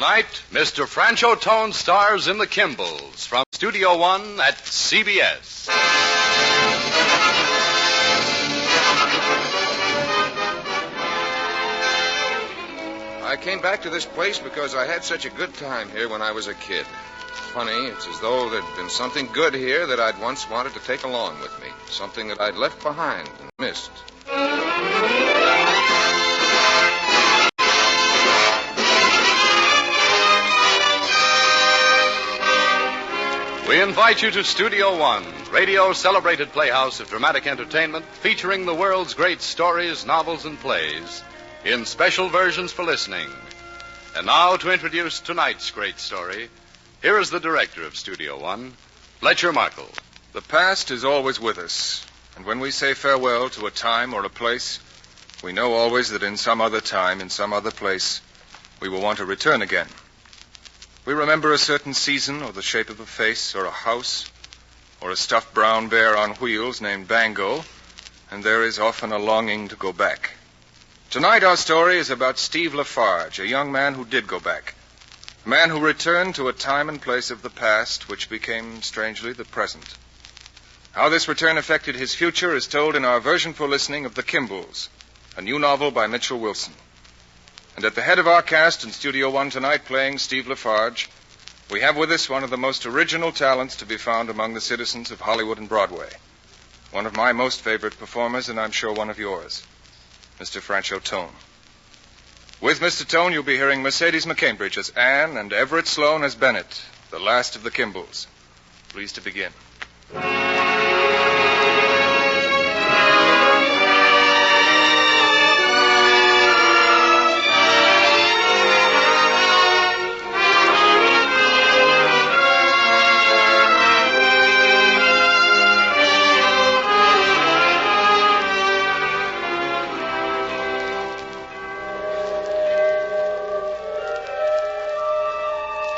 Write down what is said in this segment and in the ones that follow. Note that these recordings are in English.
Tonight, Mr. Francho Tone stars in the Kimballs from Studio One at CBS. I came back to this place because I had such a good time here when I was a kid. Funny, it's as though there'd been something good here that I'd once wanted to take along with me. Something that I'd left behind and missed. We invite you to Studio One, radio's celebrated playhouse of dramatic entertainment, featuring the world's great stories, novels, and plays, in special versions for listening. And now, to introduce tonight's great story, here is the director of Studio One, Fletcher Markle. The past is always with us, and when we say farewell to a time or a place, we know always that in some other time, in some other place, we will want to return again. We remember a certain season, or the shape of a face, or a house, or a stuffed brown bear on wheels named Bango, and there is often a longing to go back. Tonight our story is about Steve Lafarge, a young man who did go back. A man who returned to a time and place of the past which became, strangely, the present. How this return affected his future is told in our version for listening of The Kimballs, a new novel by Mitchell Wilson. And at the head of our cast in Studio One tonight playing Steve Lafarge, we have with us one of the most original talents to be found among the citizens of Hollywood and Broadway. One of my most favorite performers, and I'm sure one of yours, Mr. Francho Tone. With Mr. Tone, you'll be hearing Mercedes McCambridge as Anne and Everett Sloane as Bennett, the last of the Kimballs. Pleased to begin.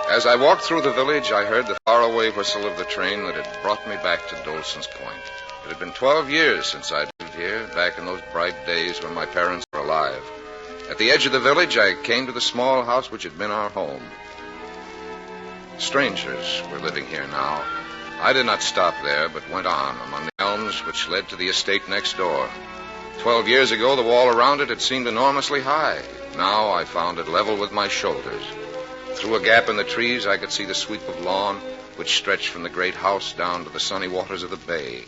As I walked through the village, I heard the faraway whistle of the train that had brought me back to Dolson's Point. It had been 12 years since I'd lived here, back in those bright days when my parents were alive. At the edge of the village, I came to the small house which had been our home. Strangers were living here now. I did not stop there, but went on among the elms which led to the estate next door. 12 years ago, the wall around it had seemed enormously high. Now I found it level with my shoulders. Through a gap in the trees, I could see the sweep of lawn, which stretched from the great house down to the sunny waters of the bay.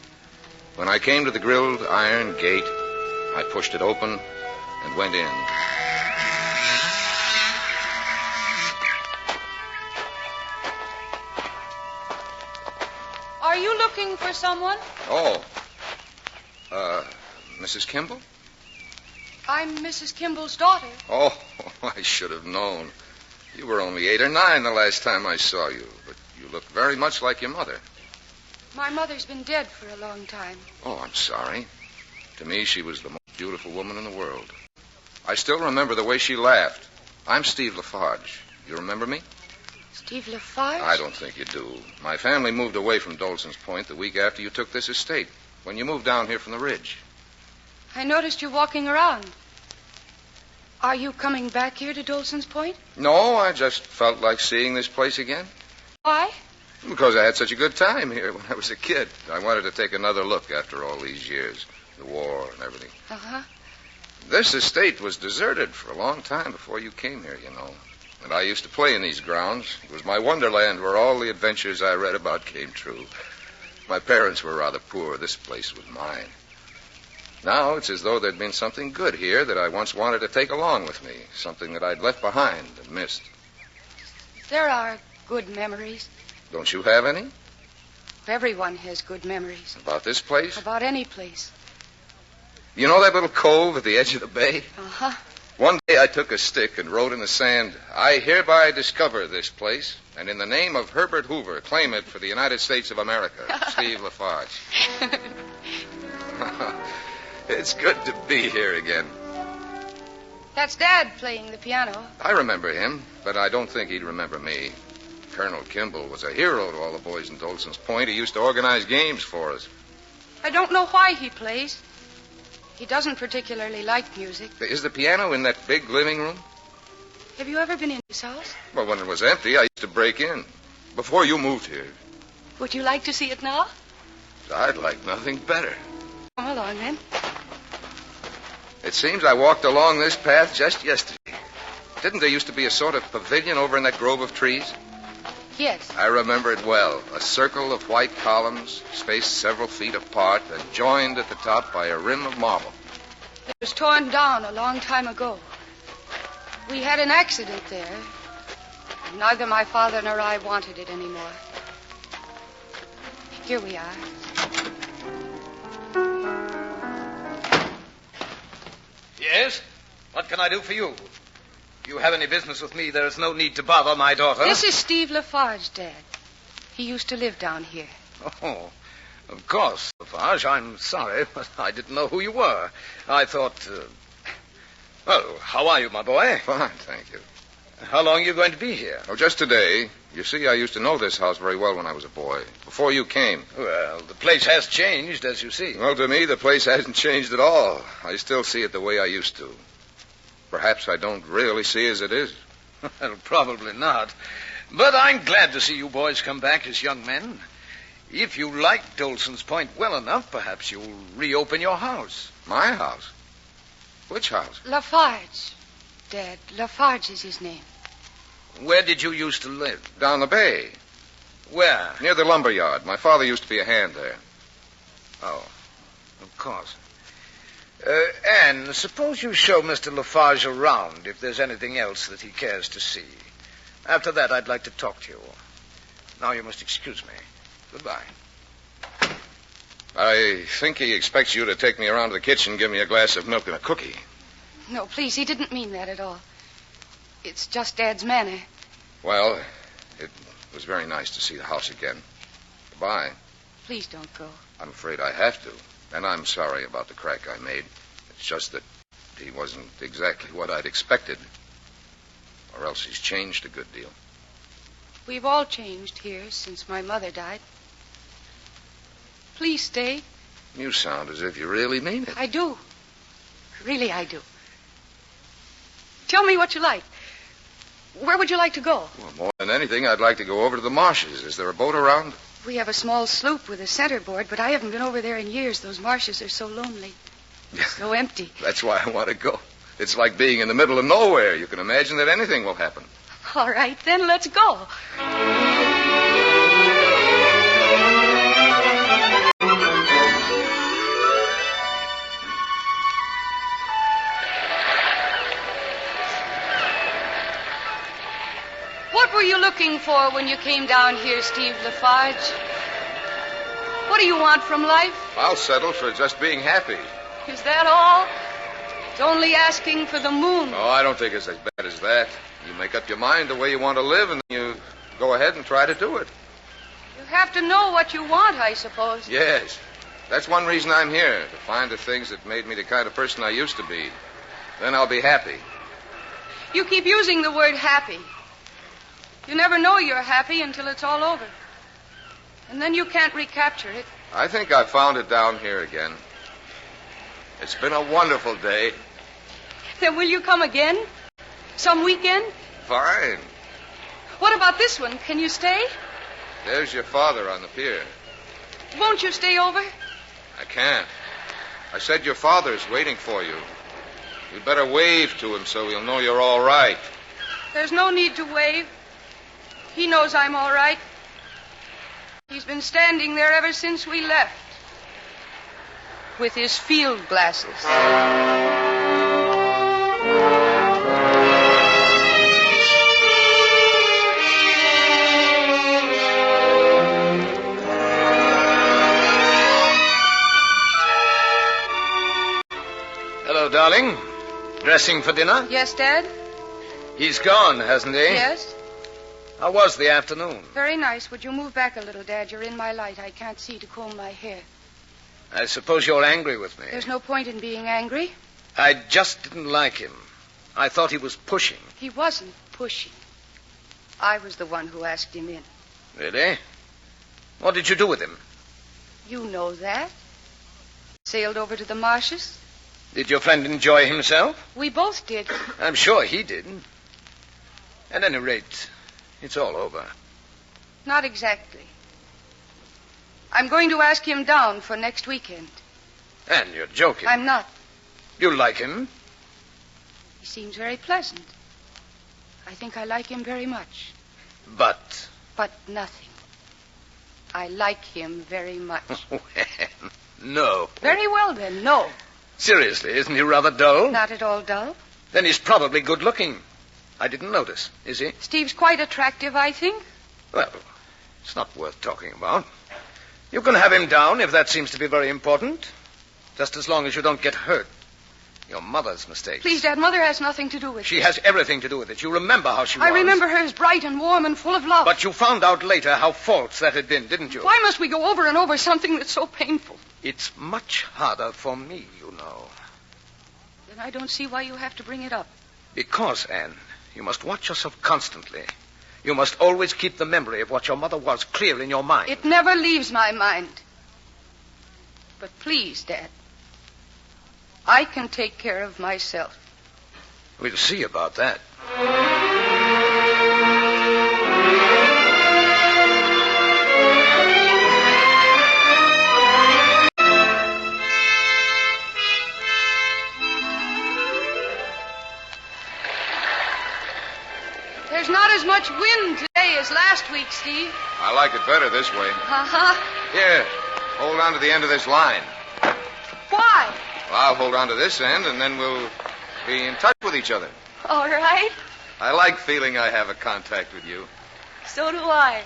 When I came to the grilled iron gate, I pushed it open and went in. Are you looking for someone? Oh, Mrs. Kimball? I'm Mrs. Kimball's daughter. Oh, I should have known. You were only 8 or 9 the last time I saw you, but you look very much like your mother. My mother's been dead for a long time. Oh, I'm sorry. To me, she was the most beautiful woman in the world. I still remember the way she laughed. I'm Steve Lafarge. You remember me? Steve Lafarge? I don't think you do. My family moved away from Dolson's Point the week after you took this estate, when you moved down here from the ridge. I noticed you walking around. Are you coming back here to Dolson's Point? No, I just felt like seeing this place again. Why? Because I had such a good time here when I was a kid. I wanted to take another look after all these years. The war and everything. Uh-huh. This estate was deserted for a long time before you came here, you know. And I used to play in these grounds. It was my wonderland where all the adventures I read about came true. My parents were rather poor. This place was mine. Now it's as though there'd been something good here that I once wanted to take along with me. Something that I'd left behind and missed. There are good memories. Don't you have any? Everyone has good memories. About this place? About any place. You know that little cove at the edge of the bay? Uh-huh. One day I took a stick and wrote in the sand, "I hereby discover this place, and in the name of Herbert Hoover, claim it for the United States of America, Steve Lafarge." It's good to be here again. That's Dad playing the piano. I remember him, but I don't think he'd remember me. Colonel Kimball was a hero to all the boys in Dolson's Point. He used to organize games for us. I don't know why he plays. He doesn't particularly like music. Is the piano in that big living room? Have you ever been in this house? Well, when it was empty, I used to break in. Before you moved here. Would you like to see it now? I'd like nothing better. Come along, then. It seems I walked along this path just yesterday. Didn't there used to be a sort of pavilion over in that grove of trees? Yes. I remember it well. A circle of white columns, spaced several feet apart, and joined at the top by a rim of marble. It was torn down a long time ago. We had an accident there. And neither my father nor I wanted it anymore. Here we are. Yes? What can I do for you? If you have any business with me, there is no need to bother my daughter. This is Steve Lafarge, Dad. He used to live down here. Oh, of course, Lafarge. I'm sorry, but I didn't know who you were. I thought... Well, how are you, my boy? Fine, thank you. How long are you going to be here? Oh, just today. You see, I used to know this house very well when I was a boy, before you came. Well, the place has changed, as you see. Well, to me, the place hasn't changed at all. I still see it the way I used to. Perhaps I don't really see as it is. Well, probably not. But I'm glad to see you boys come back as young men. If you like Dolson's Point well enough, perhaps you'll reopen your house. My house? Which house? Lafarge, Dad. Lafarge is his name. Where did you used to live? Down the bay. Where? Near the lumber yard. My father used to be a hand there. Oh, of course. Anne, suppose you show Mr. Lafarge around if there's anything else that he cares to see. After that, I'd like to talk to you. Now you must excuse me. Goodbye. I think he expects you to take me around to the kitchen and give me a glass of milk and a cookie. No, please, he didn't mean that at all. It's just Dad's manner. Well, it was very nice to see the house again. Goodbye. Please don't go. I'm afraid I have to. And I'm sorry about the crack I made. It's just that he wasn't exactly what I'd expected. Or else he's changed a good deal. We've all changed here since my mother died. Please stay. You sound as if you really mean it. I do. Really, I do. Tell me what you like. Where would you like to go? Well, more than anything, I'd like to go over to the marshes. Is there a boat around? We have a small sloop with a centerboard, but I haven't been over there in years. Those marshes are so lonely. So empty. That's why I want to go. It's like being in the middle of nowhere. You can imagine that anything will happen. All right, then let's go. What were you looking for when you came down here, Steve Lafarge? What do you want from life? I'll settle for just being happy. Is that all? It's only asking for the moon. Oh, I don't think it's as bad as that. You make up your mind the way you want to live, and you go ahead and try to do it. You have to know what you want, I suppose. Yes. That's one reason I'm here, to find the things that made me the kind of person I used to be. Then I'll be happy. You keep using the word happy. You never know you're happy until it's all over. And then you can't recapture it. I think I found it down here again. It's been a wonderful day. Then will you come again? Some weekend? Fine. What about this one? Can you stay? There's your father on the pier. Won't you stay over? I can't. I said your father's waiting for you. You'd better wave to him so he'll know you're all right. There's no need to wave. He knows I'm all right. He's been standing there ever since we left. With his field glasses. Hello, darling. Dressing for dinner? Yes, Dad? He's gone, hasn't he? Yes? How was the afternoon? Very nice. Would you move back a little, Dad? You're in my light. I can't see to comb my hair. I suppose you're angry with me. There's no point in being angry. I just didn't like him. I thought he was pushing. He wasn't pushing. I was the one who asked him in. Really? What did you do with him? You know that. Sailed over to the marshes. Did your friend enjoy himself? We both did. I'm sure he did. At any rate, it's all over. Not exactly. I'm going to ask him down for next weekend. Anne, you're joking. I'm not. You like him? He seems very pleasant. I think I like him very much. But? But nothing. I like him very much. No. Very well, then, no. Seriously, isn't he rather dull? Not at all dull. Then he's probably good looking. I didn't notice. Is he? Steve's quite attractive, I think. Well, it's not worth talking about. You can have him down if that seems to be very important. Just as long as you don't get hurt. Your mother's mistake. Please, Dad, Mother has nothing to do with it. She has everything to do with it. You remember how she was. I remember her as bright and warm and full of love. But you found out later how false that had been, didn't you? Why must we go over and over something that's so painful? It's much harder for me, you know. Then I don't see why you have to bring it up. Because, Anne, you must watch yourself constantly. You must always keep the memory of what your mother was clear in your mind. It never leaves my mind. But please, Dad, I can take care of myself. We'll see about that. There's not as much wind today as last week, Steve. I like it better this way. Uh-huh. Here, hold on to the end of this line. Why? Well, I'll hold on to this end, and then we'll be in touch with each other. All right. I like feeling I have a contact with you. So do I.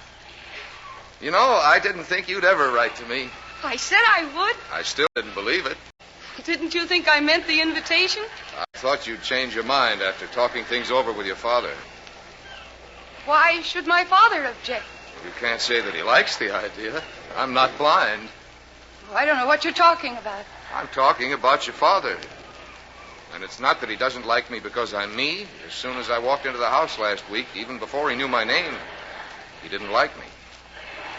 You know, I didn't think you'd ever write to me. I said I would. I still didn't believe it. Didn't you think I meant the invitation? I thought you'd change your mind after talking things over with your father. Why should my father object? You can't say that he likes the idea. I'm not blind. Oh, I don't know what you're talking about. I'm talking about your father. And it's not that he doesn't like me because I'm me. As soon as I walked into the house last week, even before he knew my name, he didn't like me.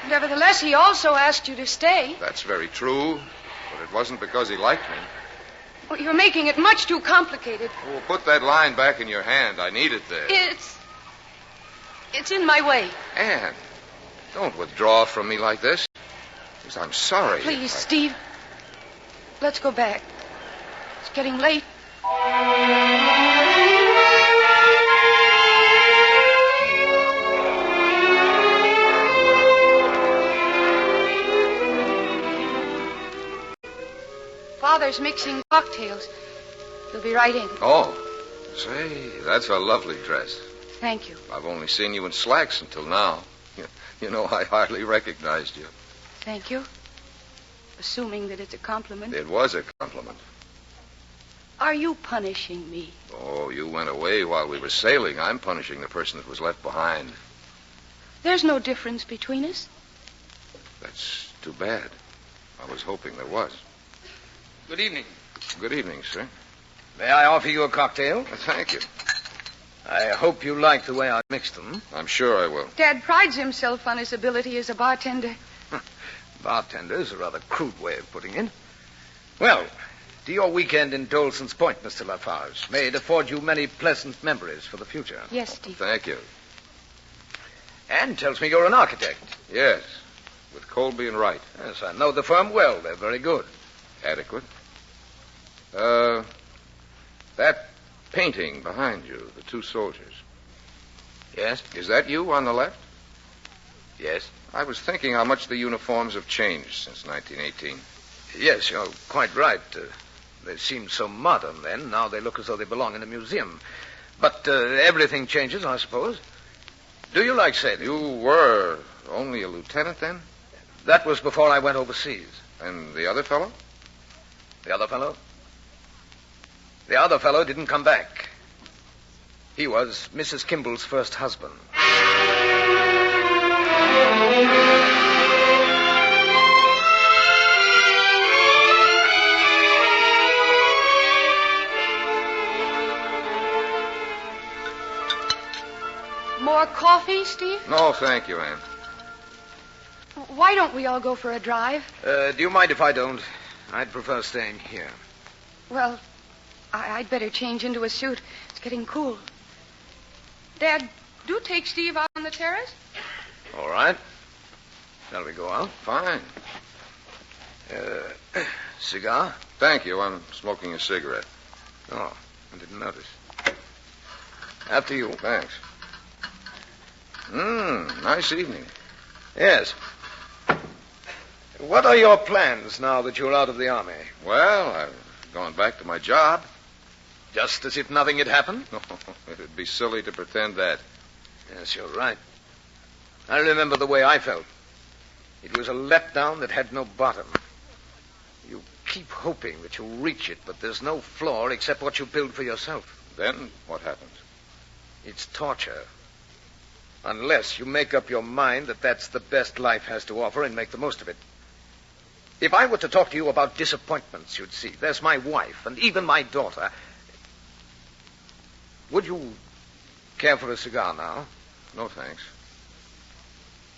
Nevertheless, he also asked you to stay. That's very true, but it wasn't because he liked me. Well, you're making it much too complicated. Well, put that line back in your hand. I need it there. It's in my way. Anne, don't withdraw from me like this. Because I'm sorry. Please, Steve, let's go back. It's getting late. Father's mixing cocktails. He'll be right in. Oh, say, that's a lovely dress. Thank you. I've only seen you in slacks until now. You know, I hardly recognized you. Thank you. Assuming that it's a compliment. It was a compliment. Are you punishing me? Oh, you went away while we were sailing. I'm punishing the person that was left behind. There's no difference between us. That's too bad. I was hoping there was. Good evening. Good evening, sir. May I offer you a cocktail? Thank you. I hope you like the way I mixed them. I'm sure I will. Dad prides himself on his ability as a bartender. Bartender is a rather crude way of putting it. Well, to your weekend in Dolson's Point, Mr. Lafarge. May it afford you many pleasant memories for the future. Yes, Steve. Thank you. Anne tells me you're an architect. Yes, with Colby and Wright. Yes, I know the firm well. They're very good. Adequate. That painting behind you, the two soldiers. Yes? Is that you on the left? Yes. I was thinking how much the uniforms have changed since 1918. Yes, you're quite right. They seemed so modern then. Now they look as though they belong in a museum. But everything changes, I suppose. Do you like sailing? You were only a lieutenant then? That was before I went overseas. And the other fellow? The other fellow? The other fellow didn't come back. He was Mrs. Kimballs' first husband. More coffee, Steve? No, thank you, Anne. Why don't we all go for a drive? Do you mind if I don't? I'd prefer staying here. Well, I'd better change into a suit. It's getting cool. Dad, Do take Steve out on the terrace. All right. Shall we go out? Fine. Cigar? Thank you. I'm smoking a cigarette. Oh, I didn't notice. After you. Thanks. Nice evening. Yes. What are your plans now that you're out of the Army? Well, I've gone back to my job. Just as if nothing had happened? No, it'd be silly to pretend that. Yes, you're right. I remember the way I felt. It was a letdown that had no bottom. You keep hoping that you'll reach it, but there's no floor except what you build for yourself. Then what happens? It's torture. Unless you make up your mind that that's the best life has to offer and make the most of it. If I were to talk to you about disappointments, you'd see. There's my wife and even my daughter. Would you care for a cigar now? No, thanks.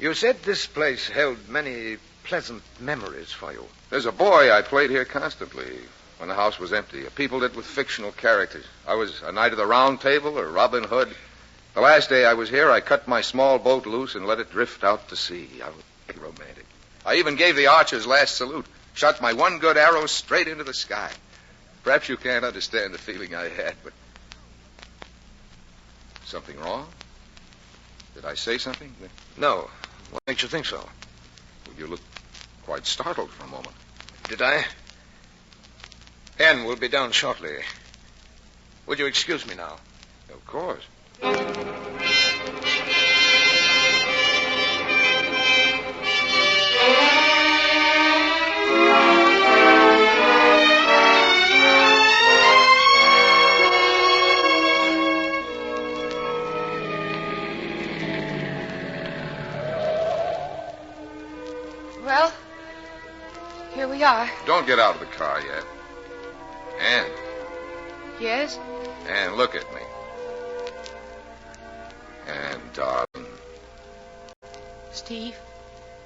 You said this place held many pleasant memories for you. There's a boy I played here constantly when the house was empty. I peopled it with fictional characters. I was a Knight of the Round Table or Robin Hood. The last day I was here, I cut my small boat loose and let it drift out to sea. I was romantic. I even gave the archer's last salute. Shot my one good arrow straight into the sky. Perhaps you can't understand the feeling I had, but... Something wrong? Did I say something? No. What makes you think so? Well, you look quite startled for a moment. Did I? Anne will be down shortly. Would you excuse me now? Of course. Well, here we are. Don't get out of the car yet. Anne. Yes? Anne, look at me. Anne, darling. Steve?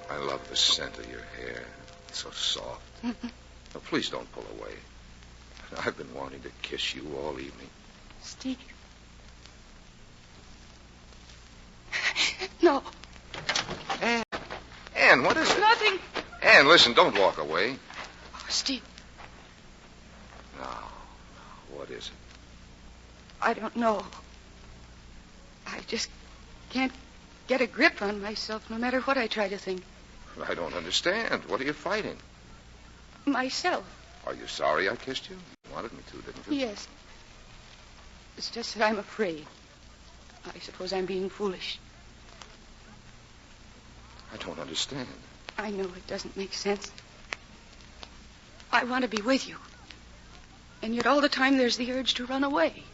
I love the scent of your hair. It's so soft. Oh, please don't pull away. I've been wanting to kiss you all evening. Steve? No. Anne, what is it? Nothing. Anne, listen, don't walk away. Oh, Steve, No. What is it? I don't know. I just can't get a grip on myself no matter what I try to think. I don't understand. What are you fighting? Myself. Are you sorry I kissed you? You wanted me to, didn't you? Yes. It's just that I'm afraid. I suppose I'm being foolish. I don't understand. I know it doesn't make sense. I want to be with you. And yet all the time there's the urge to run away.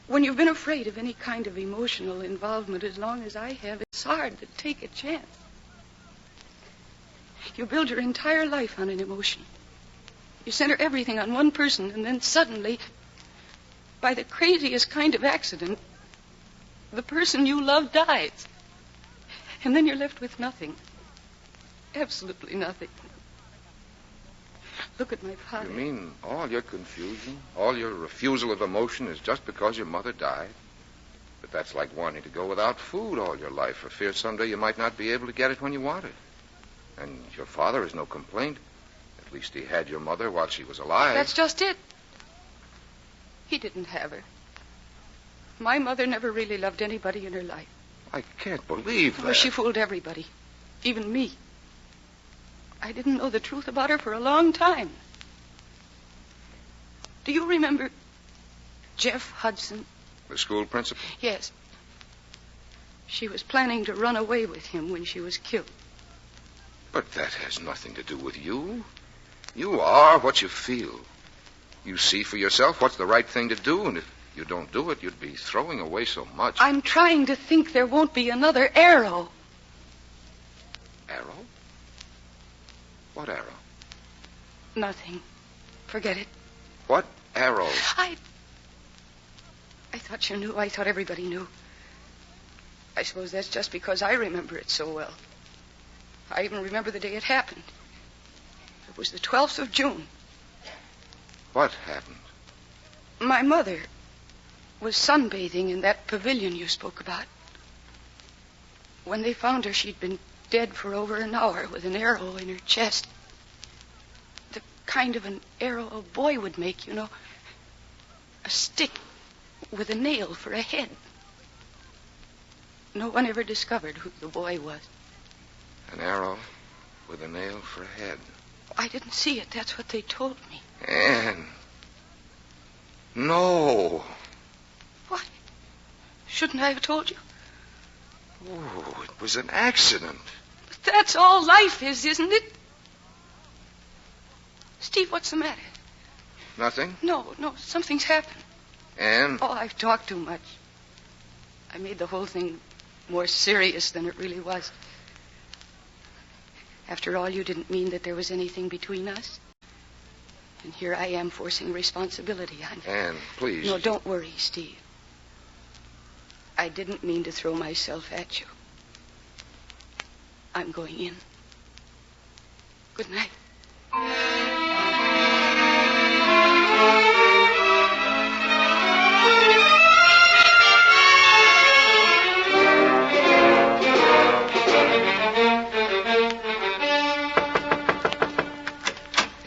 When you've been afraid of any kind of emotional involvement as long as I have, it's hard to take a chance. You build your entire life on an emotion. You center everything on one person, and then suddenly, by the craziest kind of accident, the person you love dies. And then you're left with nothing. Absolutely nothing. Look at my father. You mean all your confusion, all your refusal of emotion is just because your mother died? But that's like wanting to go without food all your life for fear someday you might not be able to get it when you want it. And your father has no complaint. At least he had your mother while she was alive. That's just it. He didn't have her. My mother never really loved anybody in her life. I can't believe that. Oh, she fooled everybody, even me. I didn't know the truth about her for a long time. Do you remember Jeff Hudson? The school principal? Yes. She was planning to run away with him when she was killed. But that has nothing to do with you. You are what you feel. You see for yourself what's the right thing to do, and if you don't do it, you'd be throwing away so much. I'm trying to think there won't be another arrow. Arrow? What arrow? Nothing. Forget it. What arrow? I thought you knew. I thought everybody knew. I suppose that's just because I remember it so well. I even remember the day it happened. It was the 12th of June. What happened? My mother, was sunbathing in that pavilion you spoke about. When they found her, she'd been dead for over an hour with an arrow in her chest. The kind of an arrow a boy would make, you know. A stick with a nail for a head. No one ever discovered who the boy was. An arrow with a nail for a head. I didn't see it. That's what they told me. Anne. No. What? Shouldn't I have told you? Oh, it was an accident. But that's all life is, isn't it? Steve, what's the matter? Nothing? No, something's happened. Anne? Oh, I've talked too much. I made the whole thing more serious than it really was. After all, you didn't mean that there was anything between us. And here I am forcing responsibility on you. Anne, please. No, don't worry, Steve. I didn't mean to throw myself at you. I'm going in. Good night.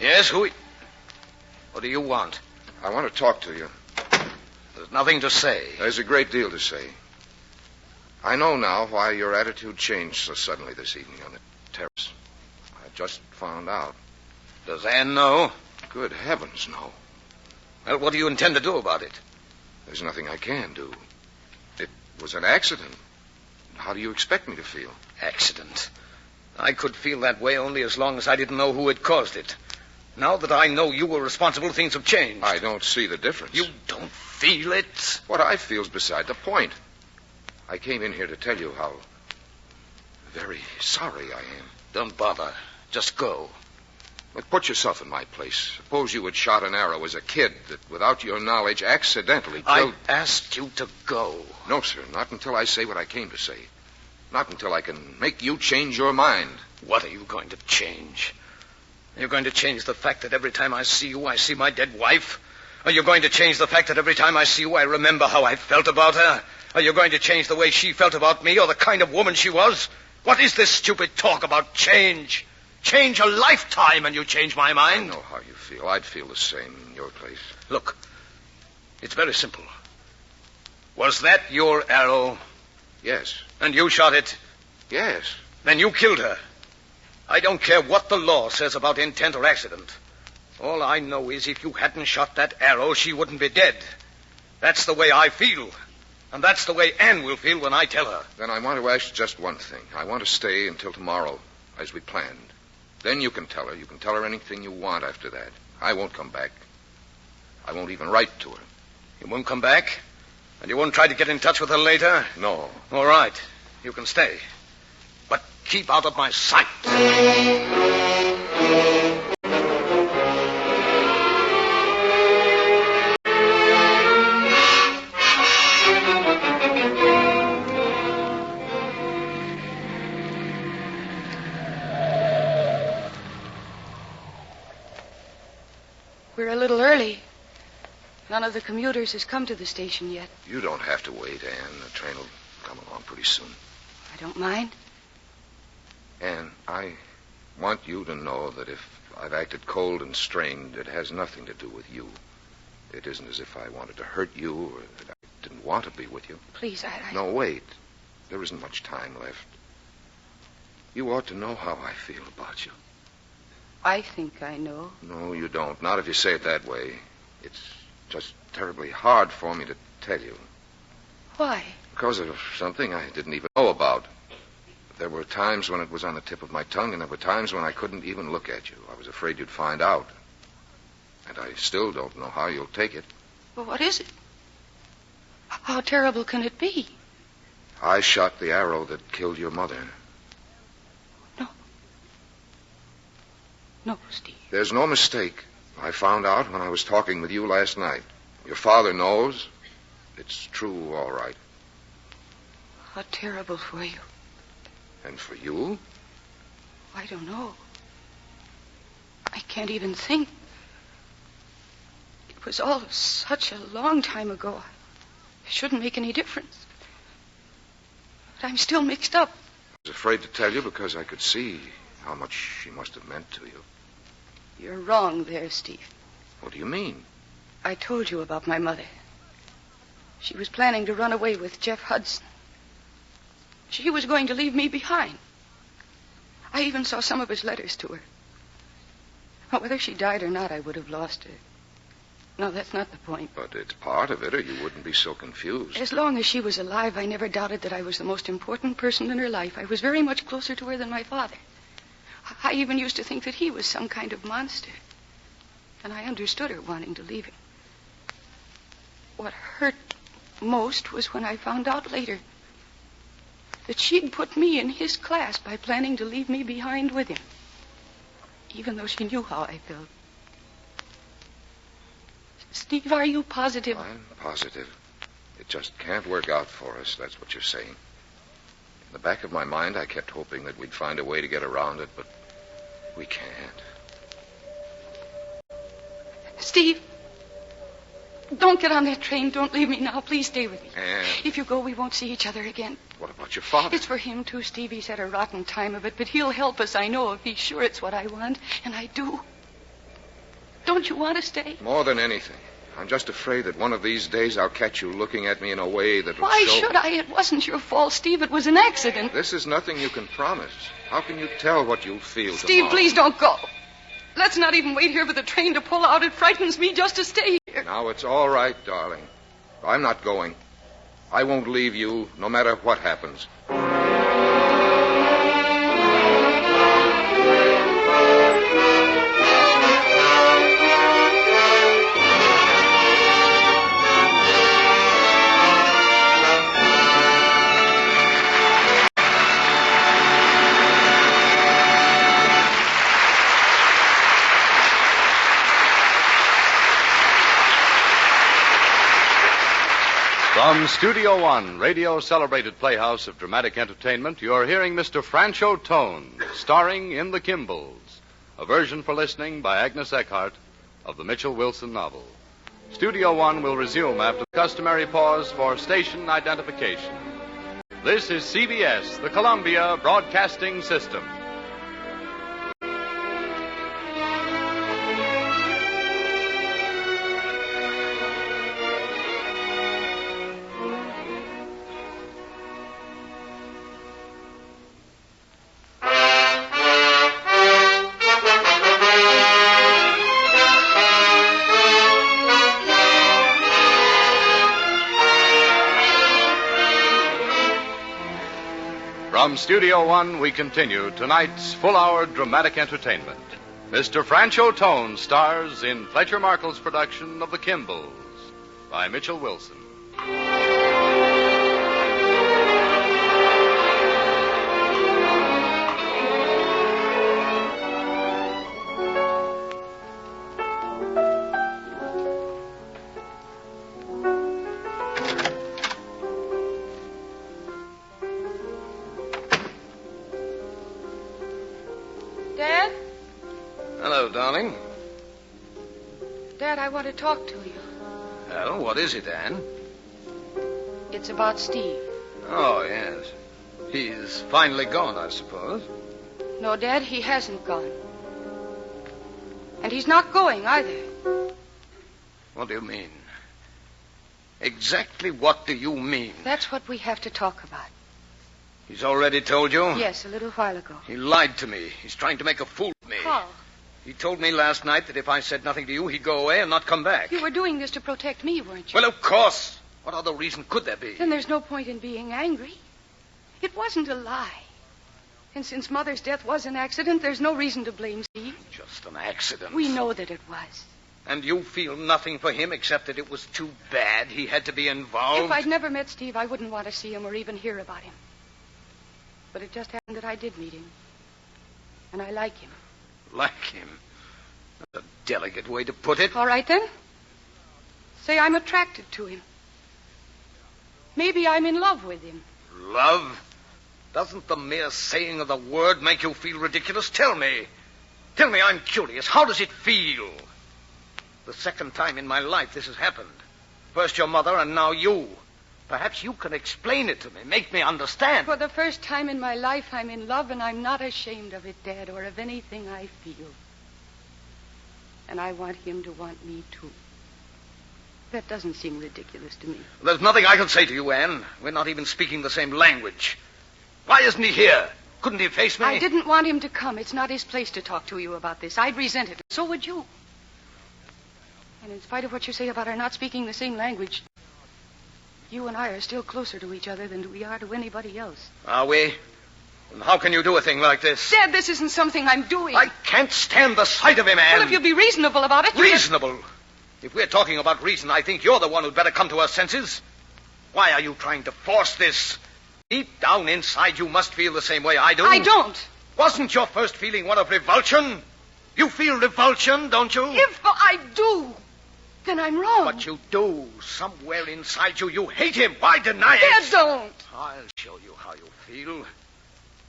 Yes, who? What do you want? I want to talk to you. There's nothing to say. There's a great deal to say. I know now why your attitude changed so suddenly this evening on the terrace. I just found out. Does Anne know? Good heavens, no. Well, what do you intend to do about it? There's nothing I can do. It was an accident. How do you expect me to feel? Accident. I could feel that way only as long as I didn't know who had caused it. Now that I know you were responsible, things have changed. I don't see the difference. You don't feel it? What I feel's beside the point. I came in here to tell you how very sorry I am. Don't bother. Just go. But put yourself in my place. Suppose you had shot an arrow as a kid that, without your knowledge, accidentally killed... I asked you to go. No, sir. Not until I say what I came to say. Not until I can make you change your mind. What are you going to change? Are you going to change the fact that every time I see you, I see my dead wife? Are you going to change the fact that every time I see you, I remember how I felt about her? Are you going to change the way she felt about me or the kind of woman she was? What is this stupid talk about change? Change a lifetime and you change my mind? I know how you feel. I'd feel the same in your place. Look, it's very simple. Was that your arrow? Yes. And you shot it? Yes. Then you killed her. I don't care what the law says about intent or accident. All I know is if you hadn't shot that arrow, she wouldn't be dead. That's the way I feel. And that's the way Anne will feel when I tell her. Then I want to ask just one thing. I want to stay until tomorrow, as we planned. Then you can tell her. You can tell her anything you want after that. I won't come back. I won't even write to her. You won't come back? And you won't try to get in touch with her later? No. All right. You can stay. But keep out of my sight. We're a little early. None of the commuters has come to the station yet. You don't have to wait, Anne. The train will come along pretty soon. I don't mind. Anne, I want you to know that if I've acted cold and strained, it has nothing to do with you. It isn't as if I wanted to hurt you or that I didn't want to be with you. Please, I... No, wait. There isn't much time left. You ought to know how I feel about you. I think I know. No, you don't. Not if you say it that way. It's just terribly hard for me to tell you. Why? Because of something I didn't even know about. There were times when it was on the tip of my tongue, and there were times when I couldn't even look at you. I was afraid you'd find out. And I still don't know how you'll take it. Well, what is it? How terrible can it be? I shot the arrow that killed your mother. No, Steve. There's no mistake. I found out when I was talking with you last night. Your father knows. It's true, all right. How terrible for you. And for you? I don't know. I can't even think. It was all such a long time ago. shouldn't make any difference. But I'm still mixed up. I was afraid to tell you because I could see how much she must have meant to you. You're wrong there, Steve. What do you mean? I told you about my mother. She was planning to run away with Jeff Hudson. She was going to leave me behind. I even saw some of his letters to her. But whether she died or not, I would have lost her. No, that's not the point. But it's part of it, or you wouldn't be so confused. As long as she was alive, I never doubted that I was the most important person in her life. I was very much closer to her than my father. I even used to think that he was some kind of monster. And I understood her wanting to leave him. What hurt most was when I found out later that she'd put me in his class by planning to leave me behind with him, even though she knew how I felt. Steve, are you positive? I'm positive. It just can't work out for us, that's what you're saying. In the back of my mind, I kept hoping that we'd find a way to get around it, but we can't. Steve, don't get on that train. Don't leave me now. Please stay with me. Anne. If you go, we won't see each other again. What about your father? It's for him, too, Steve. He's had a rotten time of it, but he'll help us, I know, if he's sure it's what I want, and I do. Don't you want to stay? More than anything. I'm just afraid that one of these days I'll catch you looking at me in a way that'll Why show... should I? It wasn't your fault, Steve. It was an accident. This is nothing you can promise. How can you tell what you'll feel Steve, tomorrow? please don't go. Let's not even wait here for the train to pull out. It frightens me just to stay here. Now, it's all right, darling. I'm not going. I won't leave you, no matter what happens. From Studio One, Radio Celebrated Playhouse of Dramatic Entertainment, you're hearing Mr. Francho Tone, starring in The Kimballs, a version for listening by Agnes Eckhart of the Mitchell Wilson novel. Studio One will resume after the customary pause for station identification. This is CBS, the Columbia Broadcasting System. From Studio One, we continue tonight's full-hour dramatic entertainment. Mr. Francho Tone stars in Fletcher Markle's production of The Kimballs by Mitchell Wilson. Dad? Hello, darling. Dad, I want to talk to you. Well, what is it, Anne? It's about Steve. Oh, yes. He's finally gone, I suppose. No, Dad, he hasn't gone. And he's not going either. What do you mean? Exactly what do you mean? That's what we have to talk about. He's already told you? Yes, a little while ago. He lied to me. He's trying to make a fool of me. How? He told me last night that if I said nothing to you, he'd go away and not come back. You were doing this to protect me, weren't you? Well, of course. What other reason could there be? Then there's no point in being angry. It wasn't a lie. And since Mother's death was an accident, there's no reason to blame Steve. Just an accident. We know that it was. And you feel nothing for him except that it was too bad he had to be involved? If I'd never met Steve, I wouldn't want to see him or even hear about him. But it just happened that I did meet him. And I like him. Like him? That's a delicate way to put it. All right, then. Say I'm attracted to him. Maybe I'm in love with him. Love? Doesn't the mere saying of the word make you feel ridiculous? Tell me. Tell me, I'm curious. How does it feel? The second time in my life this has happened. First your mother and now you. Perhaps you can explain it to me, make me understand. For the first time in my life, I'm in love, and I'm not ashamed of it, Dad, or of anything I feel. And I want him to want me, too. That doesn't seem ridiculous to me. There's nothing I can say to you, Anne. We're not even speaking the same language. Why isn't he here? Couldn't he face me? I didn't want him to come. It's not his place to talk to you about this. I'd resent it. So would you. And in spite of what you say about our not speaking the same language, you and I are still closer to each other than we are to anybody else. Are we? And how can you do a thing like this? Dad, this isn't something I'm doing. I can't stand the sight of him, Anne. Well, if you'll be reasonable about it... Reasonable? If we're talking about reason, I think you're the one who'd better come to her senses. Why are you trying to force this? Deep down inside, you must feel the same way I do. I don't. Wasn't your first feeling one of revulsion? You feel revulsion, don't you? If I do, then I'm wrong. But you do. Somewhere inside you, you hate him. Why deny it? Dad, don't. I'll show you how you feel.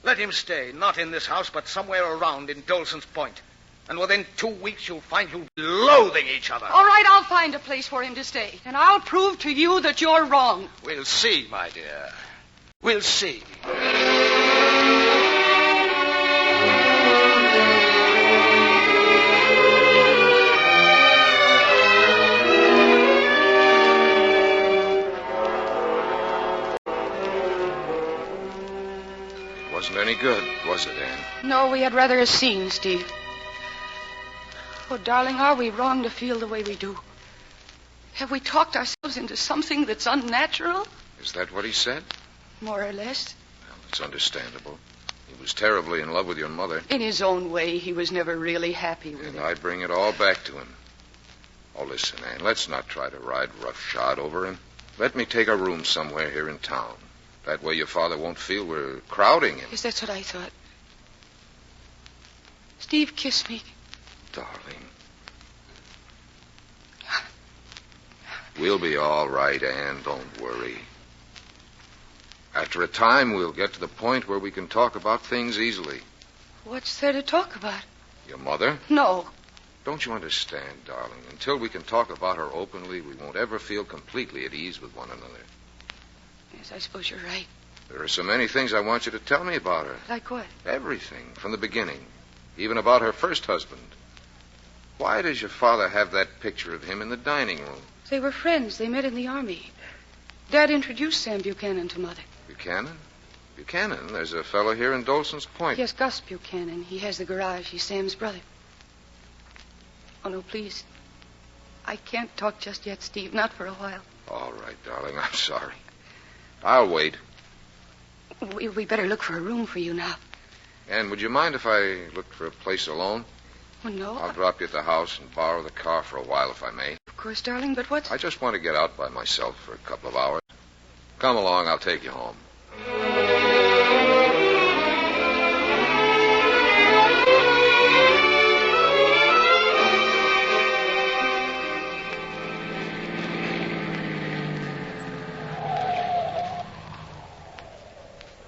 Let him stay, not in this house, but somewhere around in Dolson's Point. And within 2 weeks, you'll find you'll be loathing each other. All right, I'll find a place for him to stay. And I'll prove to you that you're wrong. We'll see, my dear. We'll see. It wasn't any good, was it, Anne? No, we had rather a scene, Steve. Oh, darling, are we wrong to feel the way we do? Have we talked ourselves into something that's unnatural? Is that what he said? More or less. Well, it's understandable. He was terribly in love with your mother. In his own way, he was never really happy with And her. I bring it all back to him. Oh, listen, Anne, let's not try to ride roughshod over him. Let me take a room somewhere here in town. That way your father won't feel we're crowding him. Yes, that's what I thought. Steve, kiss me. Darling. We'll be all right, Anne. Don't worry. After a time, we'll get to the point where we can talk about things easily. What's there to talk about? Your mother? No. Don't you understand, darling? Until we can talk about her openly, we won't ever feel completely at ease with one another. Yes, I suppose you're right. There are so many things I want you to tell me about her. Like what? Everything, from the beginning. Even about her first husband. Why does your father have that picture of him in the dining room? They were friends. They met in the Army. Dad introduced Sam Buchanan to Mother. Buchanan? Buchanan? There's a fellow here in Dolson's Point. Yes, Gus Buchanan. He has the garage. He's Sam's brother. Oh, no, please. I can't talk just yet, Steve. Not for a while. All right, darling. I'm sorry. I'll wait. We better look for a room for you now. Anne, would you mind if I looked for a place alone? Oh, no. I'll drop you at the house and borrow the car for a while if I may. Of course, darling, but what's... I just want to get out by myself for a couple of hours. Come along, I'll take you home.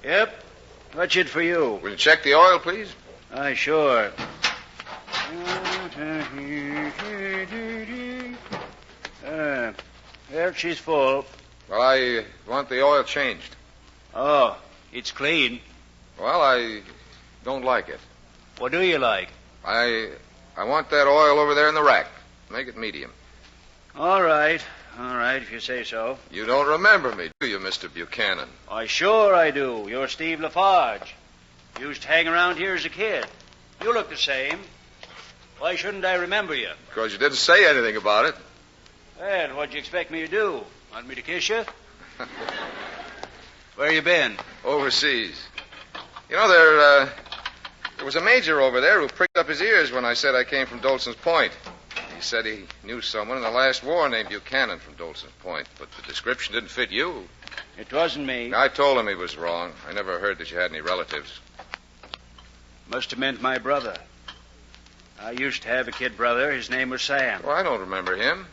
Yep. What's it for you? Will you check the oil, please? Aye, sure. Well, she's full. Well, I want the oil changed. Oh, it's clean. Well, I don't like it. What do you like? I want that oil over there in the rack. Make it medium. All right, if you say so. You don't remember me, do you, Mr. Buchanan? Why, sure I do. You're Steve Lafarge. Used to hang around here as a kid. You look the same. Why shouldn't I remember you? Because you didn't say anything about it. Well, what'd you expect me to do? Want me to kiss you? Where you been? Overseas. You know, there was a major over there who pricked up his ears when I said I came from Dolson's Point. He said he knew someone in the last war named Buchanan from Dolson's Point, but the description didn't fit you. It wasn't me. I told him he was wrong. I never heard that you had any relatives. Must have meant my brother. I used to have a kid brother. His name was Sam. Well, I don't remember him.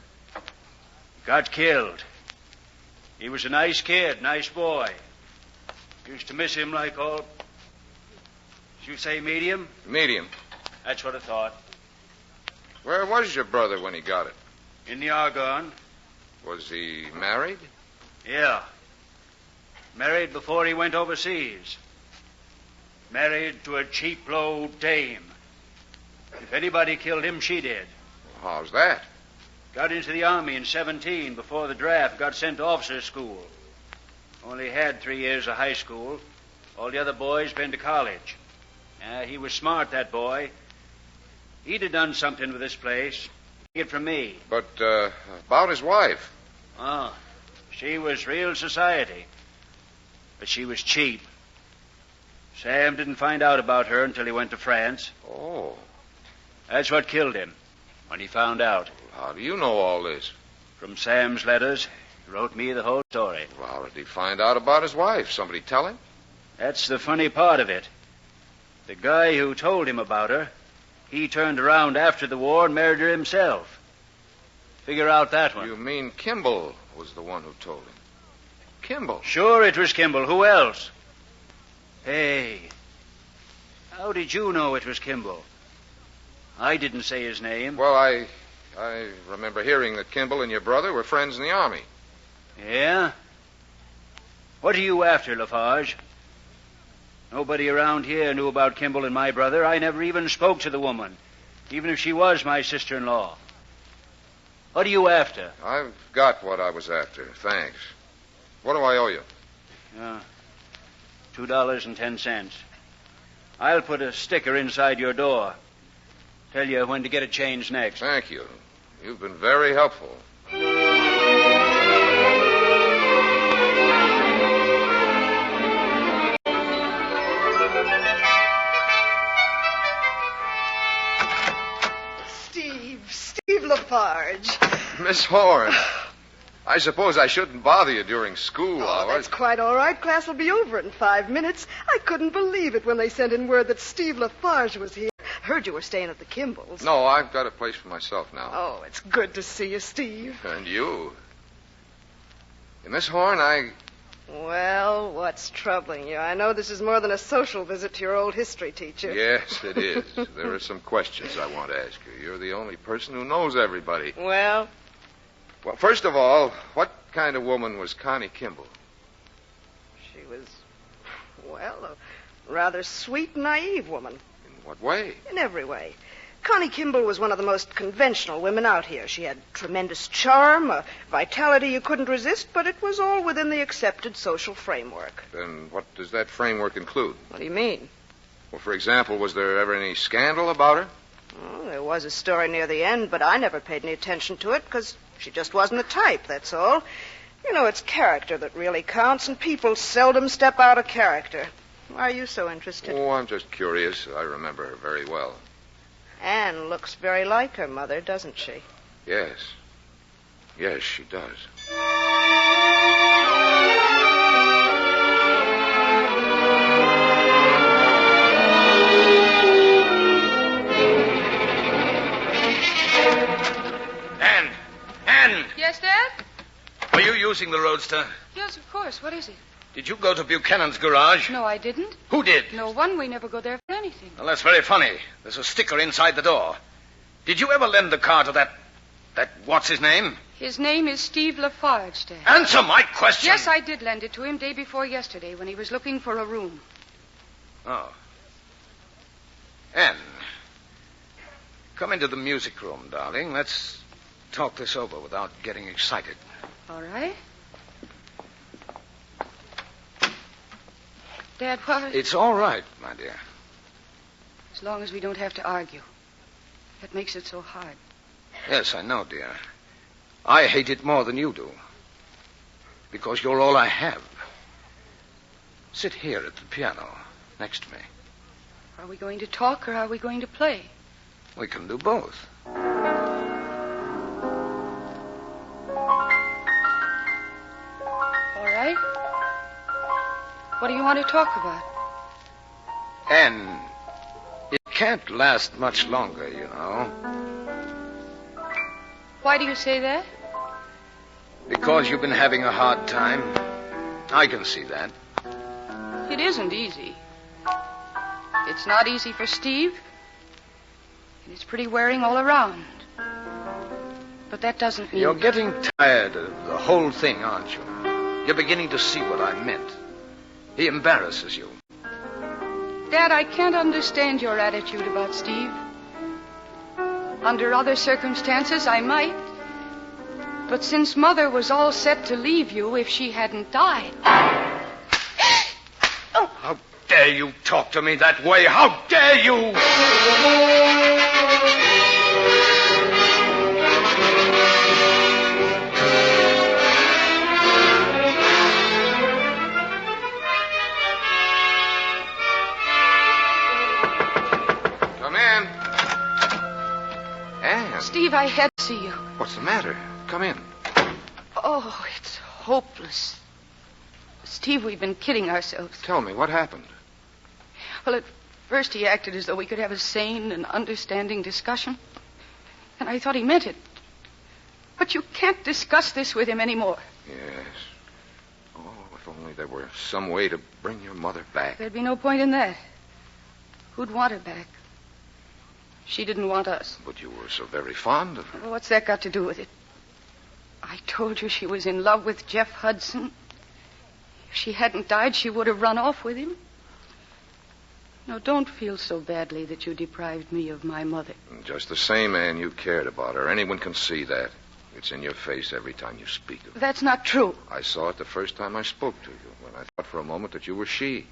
Got killed. He was a nice kid, nice boy. Used to miss him like all... Did you say medium? Medium. That's what I thought. Where was your brother when he got it? In the Argonne. Was he married? Yeah. Married before he went overseas. Married to a cheap, low dame. If anybody killed him, she did. Well, how's that? Got into the Army in 17 before the draft. Got sent to officer's school. Only had 3 years of high school. All the other boys been to college. He was smart, that boy. He'd have done something with this place. Take it from me. But, about his wife. Oh, she was real society. But she was cheap. Sam didn't find out about her until he went to France. Oh. That's what killed him, when he found out. How do you know all this? From Sam's letters, he wrote me the whole story. Well, how did he find out about his wife? Somebody tell him? That's the funny part of it. The guy who told him about her, he turned around after the war and married her himself. Figure out that one. You mean Kimball was the one who told him? Kimball? Sure, it was Kimball. Who else? Hey, how did you know it was Kimball? I didn't say his name. Well, I remember hearing that Kimball and your brother were friends in the Army. Yeah? What are you after, Lafarge? Nobody around here knew about Kimball and my brother. I never even spoke to the woman, even if she was my sister-in-law. What are you after? I've got what I was after. Thanks. What do I owe you? $2.10. I'll put a sticker inside your door. Tell you when to get it changed next. Thank you. You've been very helpful. Steve Lafarge. Miss Horn, I suppose I shouldn't bother you during school hours. That's quite all right. Class will be over in 5 minutes. I couldn't believe it when they sent in word that Steve Lafarge was here. Heard you were staying at the Kimballs. No, I've got a place for myself now. Oh, it's good to see you, Steve. And you. Miss Horn, Well, what's troubling you? I know this is more than a social visit to your old history teacher. Yes, it is. There are some questions I want to ask you. You're the only person who knows everybody. Well, first of all, what kind of woman was Connie Kimball? she was, a rather sweet, naive woman. In what way? In every way. Connie Kimball was one of the most conventional women out here. She had tremendous charm, a vitality you couldn't resist, but it was all within the accepted social framework. Then what does that framework include? What do you mean? Well, for example, was there ever any scandal about her? Well, there was a story near the end, but I never paid any attention to it because she just wasn't the type, that's all. You know, it's character that really counts, and people seldom step out of character. Why are you so interested? Oh, I'm just curious. I remember her very well. Anne looks very like her mother, doesn't she? Yes. Yes, she does. Anne! Yes, Dad? Were you using the roadster? Yes, of course. What is it? Did you go to Buchanan's garage? No, I didn't. Who did? No one. We never go there for anything. Well, that's very funny. There's a sticker inside the door. Did you ever lend the car to that what's his name? His name is Steve Lafarge, Dad. Answer my question. Yes, I did lend it to him day before yesterday when he was looking for a room. Oh. Anne, come into the music room, darling. Let's talk this over without getting excited. All right. Dad, what? It's all right, my dear. As long as we don't have to argue. That makes it so hard. Yes, I know, dear. I hate it more than you do. Because you're all I have. Sit here at the piano, next to me. Are we going to talk or are we going to play? We can do both. All right. What do you want to talk about? Anne, it can't last much longer, you know. Why do you say that? Because you've been having a hard time. I can see that. It isn't easy. It's not easy for Steve. And it's pretty wearing all around. But that doesn't mean... You're getting tired of the whole thing, aren't you? You're beginning to see what I meant. He embarrasses you. Dad, I can't understand your attitude about Steve. Under other circumstances, I might. But since Mother was all set to leave you if she hadn't died... How dare you talk to me that way? How dare you? Come in. Anne. Steve, I had to see you. What's the matter? Come in. Oh, it's hopeless. Steve, we've been kidding ourselves. Tell me, what happened? Well, at first he acted as though we could have a sane and understanding discussion. And I thought he meant it. But you can't discuss this with him anymore. Yes. Oh, if only there were some way to bring your mother back. There'd be no point in that. Who'd want her back? She didn't want us. But you were so very fond of her. Well, what's that got to do with it? I told you she was in love with Jeff Hudson. If she hadn't died, she would have run off with him. No, don't feel so badly that you deprived me of my mother. Just the same, Anne, you cared about her. Anyone can see that. It's in your face every time you speak of her. That's not true. I saw it the first time I spoke to you, when I thought for a moment that you were she.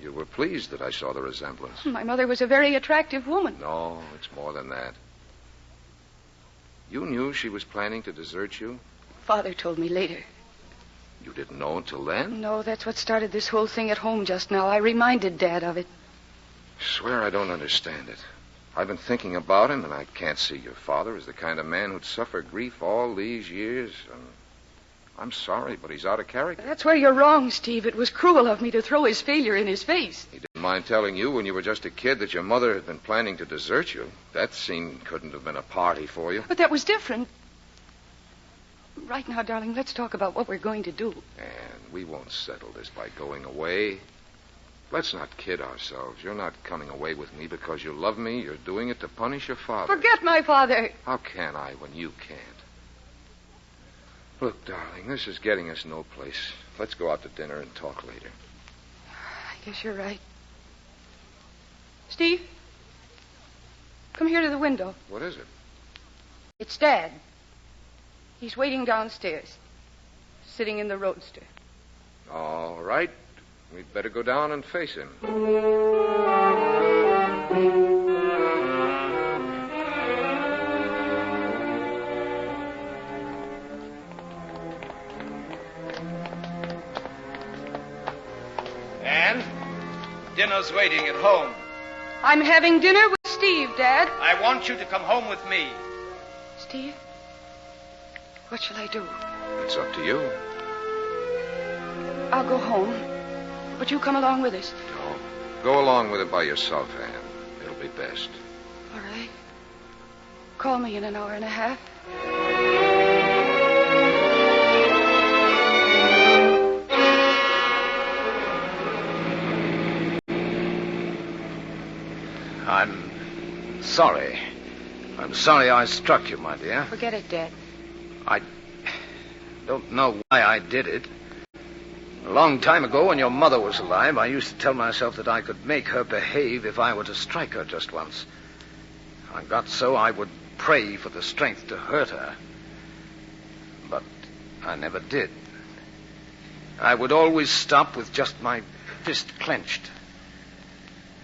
You were pleased that I saw the resemblance. My mother was a very attractive woman. No, it's more than that. You knew she was planning to desert you? Father told me later. You didn't know until then? No, that's what started this whole thing at home just now. I reminded Dad of it. I swear I don't understand it. I've been thinking about him, and I can't see your father as the kind of man who'd suffer grief all these years. I'm sorry, but he's out of character. That's where you're wrong, Steve. It was cruel of me to throw his failure in his face. He didn't mind telling you when you were just a kid that your mother had been planning to desert you. That scene couldn't have been a party for you. But that was different. Right now, darling, let's talk about what we're going to do. And we won't settle this by going away. Let's not kid ourselves. You're not coming away with me because you love me. You're doing it to punish your father. Forget my father. How can I when you can't? Look, darling, this is getting us no place. Let's go out to dinner and talk later. I guess you're right. Steve, come here to the window. What is it? It's Dad. He's waiting downstairs, sitting in the roadster. All right. We'd better go down and face him. Anne, dinner's waiting at home. I'm having dinner with Steve, Dad. I want you to come home with me. Steve, what shall I do? It's up to you. I'll go home, but you come along with us. No. Go along with it by yourself, Anne. It'll be best. All right. Call me in an hour and a half. I'm sorry. I'm sorry I struck you, my dear. Forget it, Dad. I don't know why I did it. A long time ago, when your mother was alive, I used to tell myself that I could make her behave if I were to strike her just once. I got so I would pray for the strength to hurt her. But I never did. I would always stop with just my fist clenched.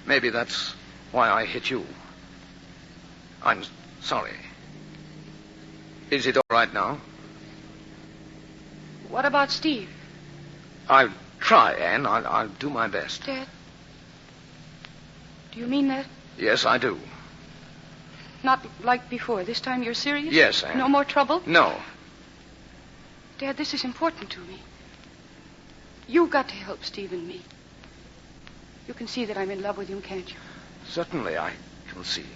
Maybe that's why I hit you. I'm sorry. Is it all right now? What about Steve? I'll try, Anne. I'll do my best. Dad, do you mean that? Yes, I do. Not like before. This time you're serious? Yes, Anne. No more trouble? No. Dad, this is important to me. You've got to help Steve and me. You can see that I'm in love with him, can't you? Certainly, I can see.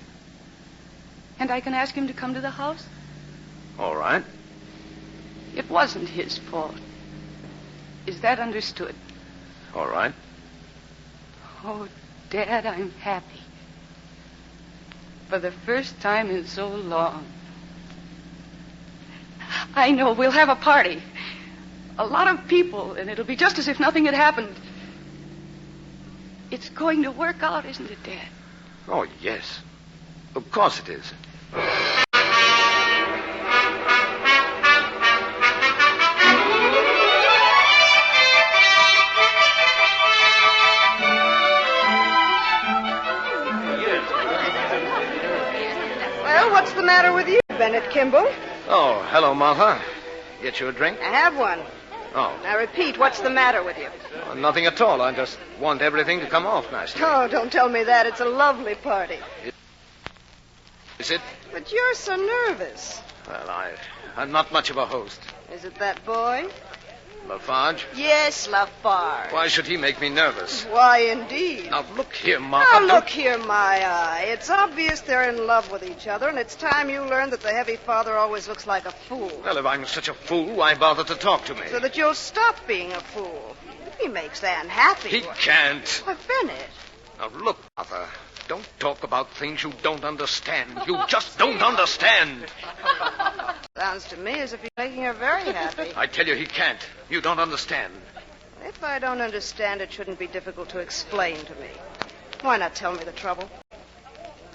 And I can ask him to come to the house? All right. It wasn't his fault. Is that understood? All right. Oh, Dad, I'm happy. For the first time in so long. I know, we'll have a party. A lot of people, and it'll be just as if nothing had happened. It's going to work out, isn't it, Dad? Oh, yes. Of course it is. Well, what's the matter with you, Bennett Kimball? Oh, hello, Martha. Get you a drink? I have one. Oh, Now repeat, what's the matter with you? nothing at all. I just want everything to come off nicely. Oh, don't tell me that. It's a lovely party. Is it? But you're so nervous. Well, I'm not much of a host. Is it that boy? Lafarge? Yes, Lafarge. Why should he make me nervous? Why, indeed. Now, look here, Martha. Now, look here, my eye. It's obvious they're in love with each other, and it's time you learned that the heavy father always looks like a fool. Well, if I'm such a fool, why bother to talk to me? So that you'll stop being a fool. If he makes Anne happy. He can't. Why, Bennett. Now, look, Martha. Don't talk about things you don't understand. You just don't understand. Sounds to me as if he's making her very happy. I tell you, he can't. You don't understand. If I don't understand, it shouldn't be difficult to explain to me. Why not tell me the trouble?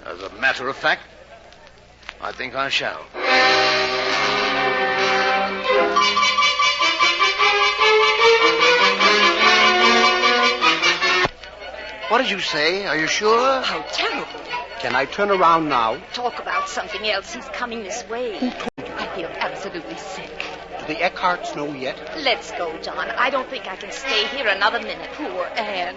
As a matter of fact, I think I shall. What did you say? Are you sure? How terrible. Can I turn around now? Talk about something else. He's coming this way. Who told you? I feel absolutely sick. Do the Eckharts know yet? Let's go, John. I don't think I can stay here another minute. Poor Anne.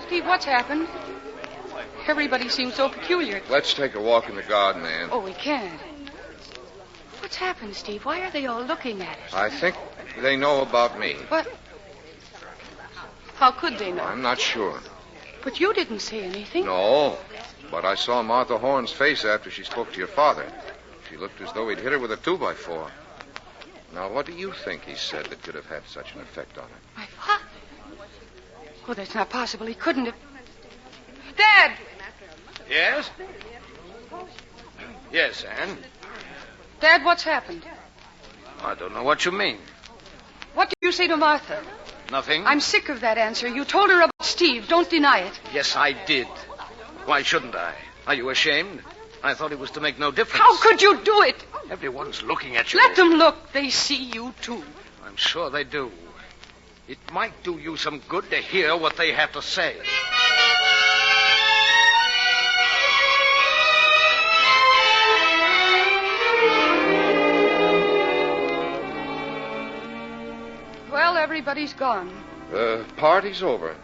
Steve, what's happened? Everybody seems so peculiar. Let's take a walk in the garden, Ann. Oh, we can't. What's happened, Steve? Why are they all looking at us? I think they know about me. What? How could they know? I'm not sure. But you didn't say anything. No, but I saw Martha Horn's face after she spoke to your father. She looked as though he'd hit her with a 2x4. Now, what do you think he said that could have had such an effect on her? My father? Oh, that's not possible. He couldn't have. Dad! Yes? Yes, Anne. Dad, what's happened? I don't know what you mean. What did you say to Martha? Nothing? I'm sick of that answer. You told her about Steve. Don't deny it. Yes, I did. Why shouldn't I? Are you ashamed? I thought it was to make no difference. How could you do it? Everyone's looking at you. Let them look. They see you, too. I'm sure they do. It might do you some good to hear what they have to say. Well, everybody's gone. The party's over.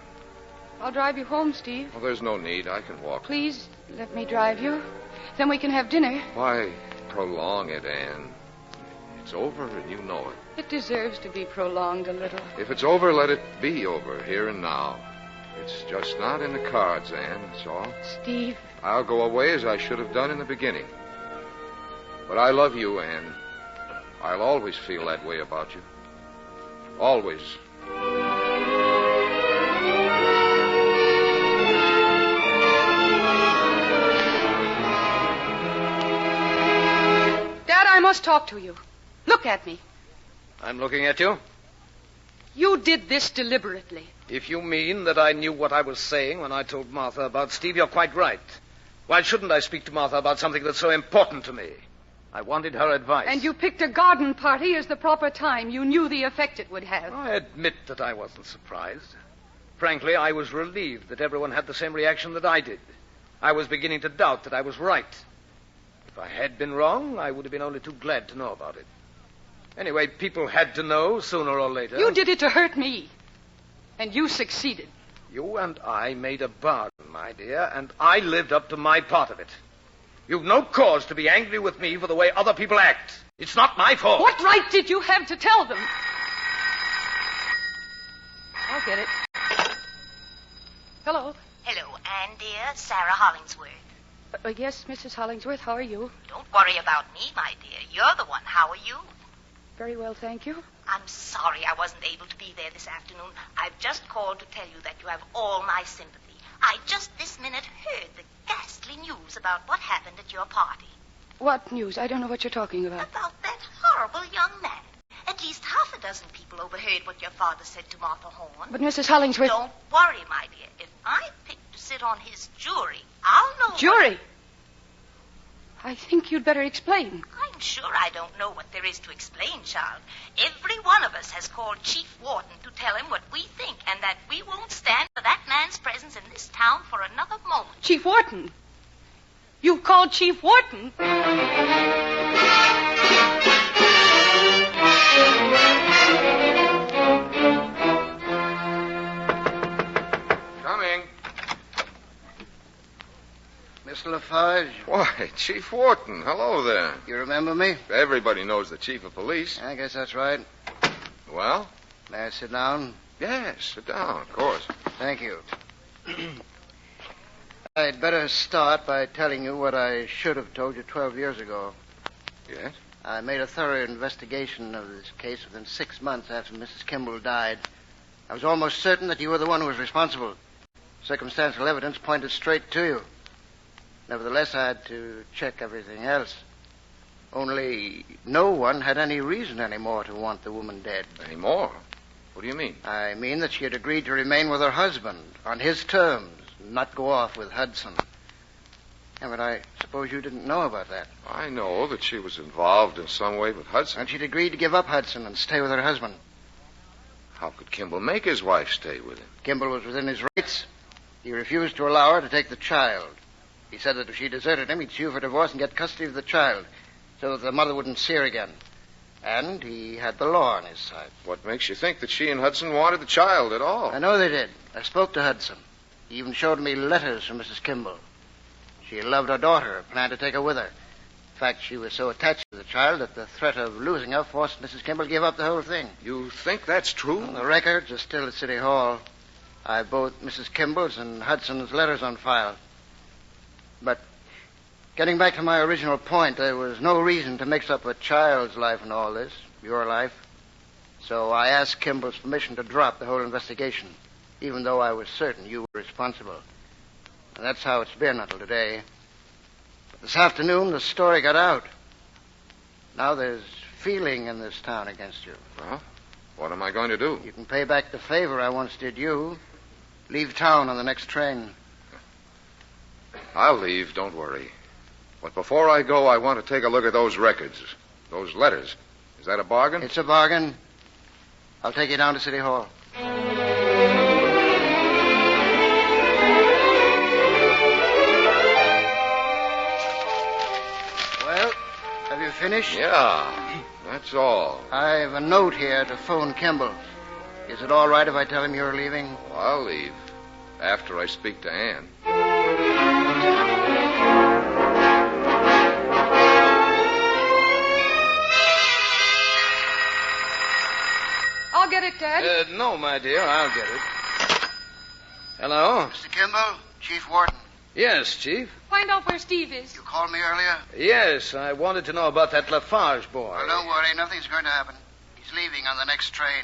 I'll drive you home, Steve. Well, there's no need. I can walk. Please, let me drive you. Then we can have dinner. Why prolong it, Anne? It's over, and you know it. It deserves to be prolonged a little. If it's over, let it be over, here and now. It's just not in the cards, Anne, that's all. Steve. I'll go away as I should have done in the beginning. But I love you, Anne. I'll always feel that way about you. Always. Dad, I must talk to you. Look at me. I'm looking at you. You did this deliberately. If you mean that I knew what I was saying when I told Martha about Steve, you're quite right. Why shouldn't I speak to Martha about something that's so important to me? I wanted her advice. And you picked a garden party as the proper time. You knew the effect it would have. I admit that I wasn't surprised. Frankly, I was relieved that everyone had the same reaction that I did. I was beginning to doubt that I was right. If I had been wrong, I would have been only too glad to know about it. Anyway, people had to know sooner or later. You did it to hurt me. And you succeeded. You and I made a bargain, my dear, and I lived up to my part of it. You've no cause to be angry with me for the way other people act. It's not my fault. What right did you have to tell them? I'll get it. Hello. Hello, Anne, dear. Sarah Hollingsworth. Yes, Mrs. Hollingsworth, how are you? Don't worry about me, my dear. You're the one. How are you? Very well, thank you. I'm sorry I wasn't able to be there this afternoon. I've just called to tell you that you have all my sympathy. I just this minute heard the ghastly news about what happened at your party. What news? I don't know what you're talking about. About that horrible young man. At least half a dozen people overheard what your father said to Martha Horn. But Mrs. Hollingsworth... Don't worry, my dear. If I pick to sit on his jury, I'll know... Jury? I think you'd better explain. I'm sure I don't know what there is to explain, child. Every one of us has called Chief Wharton to tell him what we think and that we won't stand for that man's presence in this town for another moment. Chief Wharton? You called Chief Wharton? Coming. Mr. Lafarge, Why, Chief Wharton. Hello there. you remember me? Everybody knows the chief of police. I guess that's right. Well? May I sit down? Yes, sit down, of course. Thank you. I'd better start by telling you what I should have told you 12 years ago. Yes? I made a thorough investigation of this case within 6 months after Mrs. Kimball died. I was almost certain that you were the one who was responsible. Circumstantial evidence pointed straight to you. Nevertheless, I had to check everything else. Only no one had any reason anymore to want the woman dead. Any more? What do you mean? I mean that she had agreed to remain with her husband on his terms, not go off with Hudson. Yeah, but I suppose you didn't know about that. I know that she was involved in some way with Hudson. And she'd agreed to give up Hudson and stay with her husband. How could Kimball make his wife stay with him? Kimball was within his rights. He refused to allow her to take the child. He said that if she deserted him, he'd sue for divorce and get custody of the child so that the mother wouldn't see her again. And he had the law on his side. What makes you think that she and Hudson wanted the child at all? I know they did. I spoke to Hudson. He even showed me letters from Mrs. Kimball. She loved her daughter and planned to take her with her. In fact, she was so attached to the child that the threat of losing her forced Mrs. Kimball to give up the whole thing. You think that's true? Well, the records are still at City Hall. I have both Mrs. Kimball's and Hudson's letters on file. But getting back to my original point, there was no reason to mix up a child's life in all this, your life. So I asked Kimball's permission to drop the whole investigation, even though I was certain you were responsible. And that's how it's been until today. But this afternoon, the story got out. Now there's feeling in this town against you. Well, what am I going to do? You can pay back the favor I once did you. Leave town on the next train. I'll leave, don't worry. But before I go, I want to take a look at those records, those letters. Is that a bargain? It's a bargain. I'll take you down to City Hall. Well, have you finished? Yeah, that's all. I have a note here to phone Kimballs. Is it all right if I tell him you're leaving? Well, I'll leave after I speak to Ann. I'll get it, Dad. No, my dear, I'll get it. Hello? Mr. Kimball, Chief Wharton. Yes, Chief. Find out where Steve is. You called me earlier? Yes, I wanted to know about that Lafarge boy. Well, don't worry. Nothing's going to happen. He's leaving on the next train.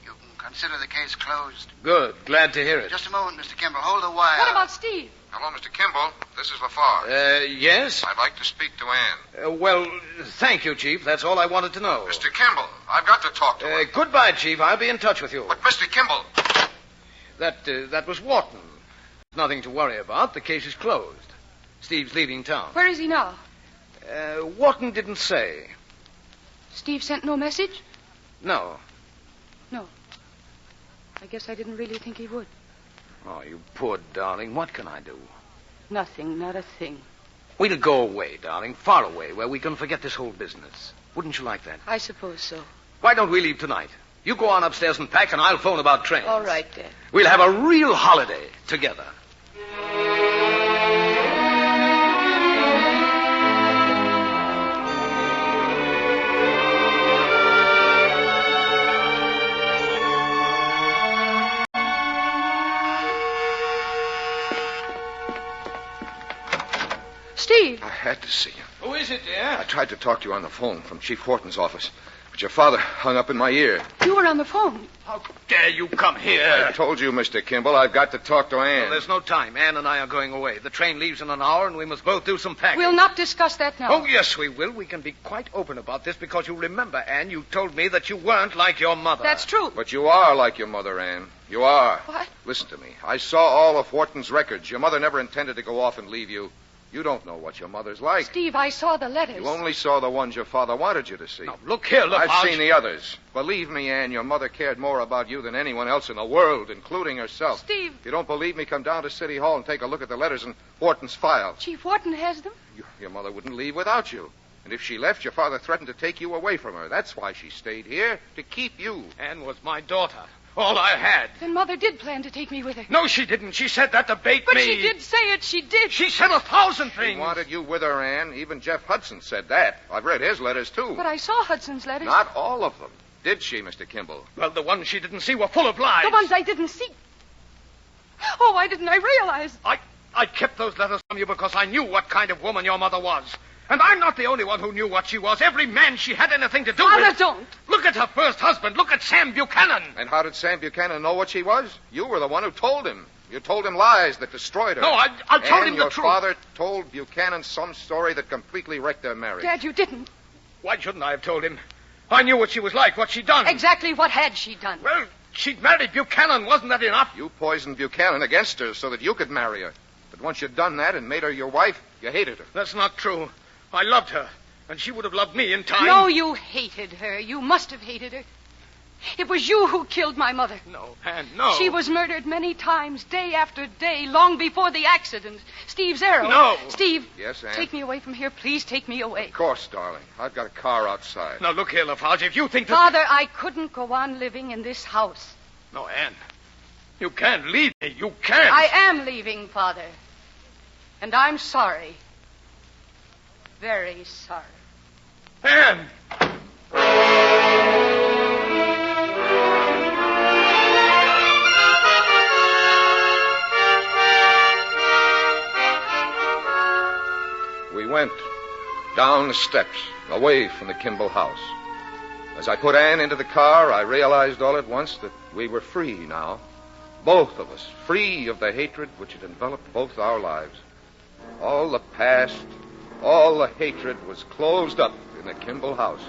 You can consider the case closed. Good. Glad to hear it. Just a moment, Mr. Kimball. Hold the wire. What about Steve? Hello, Mr. Kimball. This is Lafarge. Yes? I'd like to speak to Ann. Well, thank you, Chief. That's all I wanted to know. Mr. Kimball, I've got to talk to her. Goodbye, Chief. I'll be in touch with you. But, Mr. Kimball... That was Wharton. Nothing to worry about. The case is closed. Steve's leaving town. Where is he now? Wharton didn't say. Steve sent no message? No. No. I guess I didn't really think he would. Oh, you poor darling. What can I do? Nothing, not a thing. We'll go away, darling, far away, where we can forget this whole business. Wouldn't you like that? I suppose so. Why don't we leave tonight? You go on upstairs and pack, and I'll phone about trains. All right, Dad. We'll have a real holiday together. Steve. I had to see you. Who is it, dear? I tried to talk to you on the phone from Chief Wharton's office. But your father hung up in my ear. You were on the phone. How dare you come here? I told you, Mr. Kimball, I've got to talk to Ann. Well, there's no time. Ann and I are going away. The train leaves in an hour, and we must both do some packing. We'll not discuss that now. Oh, yes, we will. We can be quite open about this because you remember, Ann, you told me that you weren't like your mother. That's true. But you are like your mother, Ann. You are. What? Listen to me. I saw all of Wharton's records. Your mother never intended to go off and leave you. You don't know what your mother's like. Steve, I saw the letters. You only saw the ones your father wanted you to see. Now, look here, LaFarge. I've seen the others. Believe me, Ann, your mother cared more about you than anyone else in the world, including herself. Steve. If you don't believe me, come down to City Hall and take a look at the letters in Wharton's file. Chief Wharton has them? Your mother wouldn't leave without you. And if she left, your father threatened to take you away from her. That's why she stayed here, to keep you. Ann was my daughter. All I had. Then Mother did plan to take me with her. No, she didn't. She said that to bait But me. she did say it. She did. She said 1,000 She things. wanted you with her, Ann. Even Jeff Hudson said that. I've read his letters, too. But I saw Hudson's letters. Not all of them. Did she, Mr. Kimball? Well, the ones she didn't see were full of lies. The ones I didn't see. Oh, why didn't I realize? I kept those letters from you because I knew what kind of woman your mother was. And I'm not the only one who knew what she was. Every man she had anything to do Father, with. don't. Look at her first husband. Look at Sam Buchanan. And how did Sam Buchanan know what she was? You were the one who told him. You told him lies that destroyed her. No, I told him the truth. And your father told Buchanan some story that completely wrecked their marriage. Dad, you didn't. Why shouldn't I have told him? I knew what she was like, what she'd done. Exactly what had she done? Well, she'd married Buchanan. Wasn't that enough? You poisoned Buchanan against her so that you could marry her. But once you'd done that and made her your wife, you hated her. That's not true. I loved her, and she would have loved me in time. No, you hated her. You must have hated her. It was you who killed my mother. No, Ann, no. She was murdered many times, day after day, long before the accident. Steve's arrow. No. Steve. Yes, Ann? Take me away from here. Please take me away. Of course, darling. I've got a car outside. Now, look here, LaFarge. If you think that... Father, I couldn't go on living in this house. No, Ann. You can't leave me. You can't. I am leaving, Father. And I'm sorry. Very sorry. Ann! We went down the steps, away from the Kimball house. As I put Ann into the car, I realized all at once that we were free now. Both of us, free of the hatred which had enveloped both our lives. All the past, all the hatred was closed up in the Kimball house.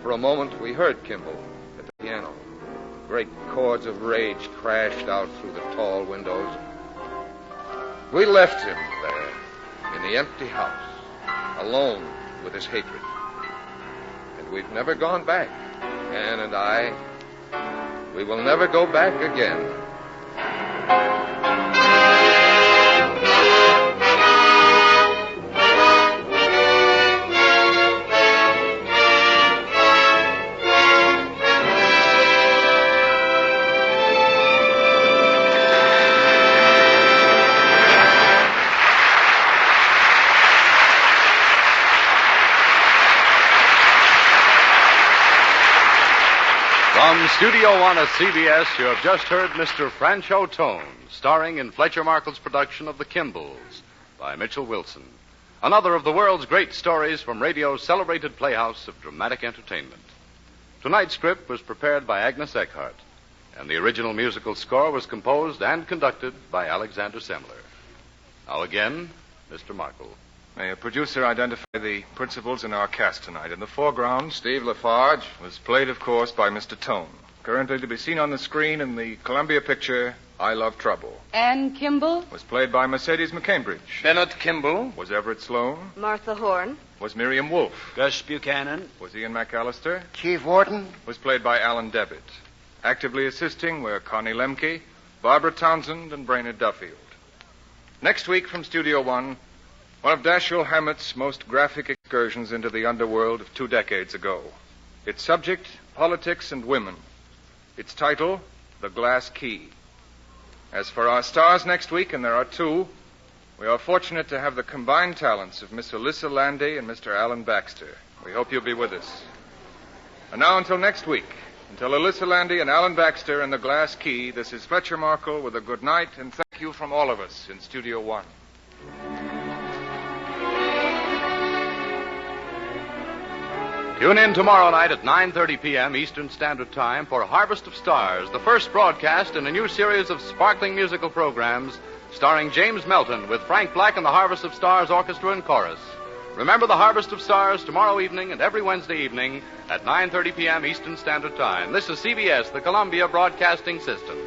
For a moment, we heard Kimball at the piano. Great chords of rage crashed out through the tall windows. We left him there in the empty house, alone with his hatred. And we've never gone back. Ann and I, we will never go back again. From Studio One at CBS, you have just heard Mr. Francho Tone, starring in Fletcher Markle's production of The Kimballs by Mitchell Wilson. Another of the world's great stories from radio's celebrated playhouse of dramatic entertainment. Tonight's script was prepared by Agnes Eckhart, and the original musical score was composed and conducted by Alexander Semler. Now again, Mr. Markle. May a producer identify the principals in our cast tonight? In the foreground, Steve LaFarge. was played, of course, by Mr. Tone. Currently to be seen on the screen in the Columbia picture, I Love Trouble. Ann Kimball? Was played by Mercedes McCambridge. Bennett Kimball. Was Everett Sloan. Martha Horn. Was Miriam Wolfe. Gus Buchanan. Was Ian McAllister. Chief Wharton? Was played by Alan Devitt. Actively assisting were Connie Lemke, Barbara Townsend, and Brainerd Duffield. Next week from Studio One, one of Dashiell Hammett's most graphic excursions into the underworld of 2 decades ago. Its subject, politics and women. Its title, The Glass Key. As for our stars next week, and there are 2, we are fortunate to have the combined talents of Miss Alyssa Landy and Mr. Alan Baxter. We hope you'll be with us. And now until next week, until Alyssa Landy and Alan Baxter and The Glass Key, this is Fletcher Markle with a good night and thank you from all of us in Studio One. Tune in tomorrow night at 9:30 p.m. Eastern Standard Time for Harvest of Stars, the first broadcast in a new series of sparkling musical programs starring James Melton with Frank Black and the Harvest of Stars Orchestra and Chorus. Remember the Harvest of Stars tomorrow evening and every Wednesday evening at 9:30 p.m. Eastern Standard Time. This is CBS, the Columbia Broadcasting System.